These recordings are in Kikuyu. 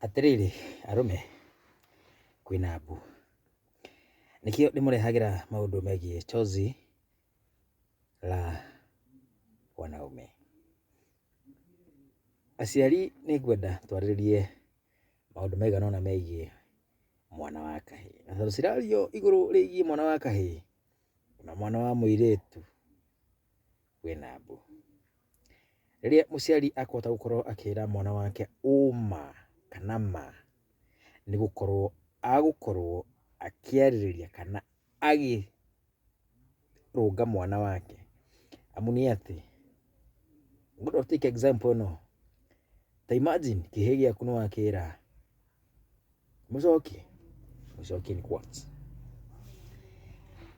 Atiriri arume kwina mbu nikio ndimũrehagira maũndũ megiĩ chozi la wanaume. Aciari nĩ ngwenda twarĩrĩrie maũndũ maigana ũna megiĩ mwana wa kahĩĩ, na tondũ cirario igũrũ rĩgiĩ mwana wa kahĩĩ na mwana wa mũirĩtu kwĩna mbu. Rĩrĩa mũciari akũhota gũkorwo akĩra mwana wake ũma kana ma, nĩ gũkorwo agũkorwo akĩarĩrĩria kana agĩrũnga mwana wake. Amu nĩ atĩ, I'm going to take example ĩno. Ta imagine kĩhĩĩ gĩaku nĩ wakĩra mũcokie ni what?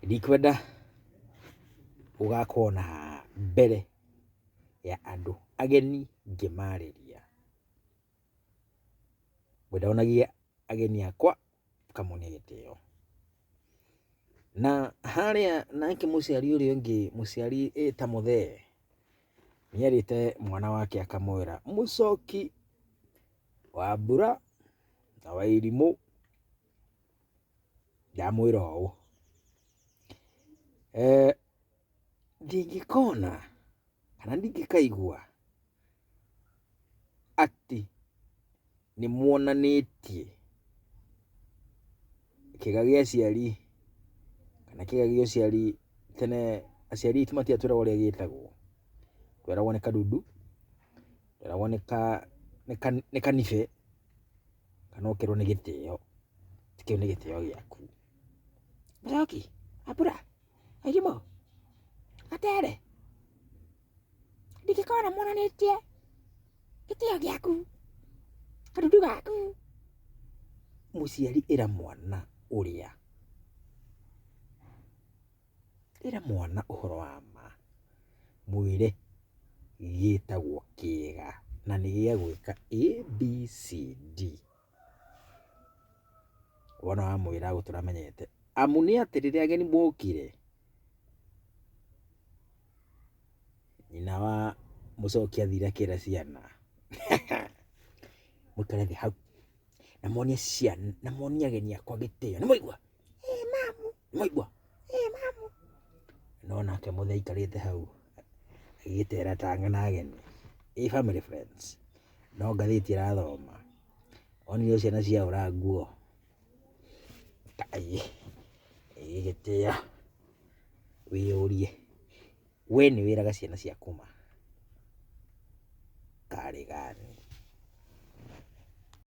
Ndikwenda ũgakorwo na mbere ya andũ ageni ngĩmarĩria. Ngwenda wonagie ageni akwa kamonie gĩtĩo. Na harĩa nake mũciari ũrĩa ũngĩ, mũciari ta mũthee, nĩerĩte mwana wake akamwĩra mũcoki wa mbura na wa irimũ, ndamwĩra ũũ, ndingĩkona kana ndingĩkaigua atĩ nĩ muonanĩtie kĩga gĩa aciari kana kĩga gĩa ũciari. Tene aciari aitũ matiatwĩraga ũrĩa gĩtagwo, tweragwo nĩ kadudu, tweragwo nĩ kanibe, kana ũkerwo nĩ gĩtĩo. Kĩu nĩ gĩtĩo gĩaku. Mũcoki wa mbura wa irimũ, gatere, ndingĩkona muonanĩtie gĩtĩo gĩaku, kadudu gaku. Mũciari ĩra mwana ũrĩa, ĩra mwana ũhoro wa ma, mwĩre gĩtagwo kĩega na nĩ gĩa gwĩka ABCD. Wona wamwĩra ũguo tũramenyete. Amu nĩ atĩ rĩrĩa ageni mokire, nyina wa mũcoki athire akĩra ciana mũikare thĩ hau na muonie ciana, na muonie ageni akwa gĩtĩo. Nĩ mwaigua? Ĩĩ mamu. Nĩ mwaigua? Ĩĩ mamu. No nake mũthee aikarĩte hau agĩgĩtera tanga na ageni, family friends, no ngathĩti arathoma. Onire ciana ciahũra nguo, gĩtĩo. Wĩyũrie, we nĩ wĩraga ciana ciaku ma karĩ gani?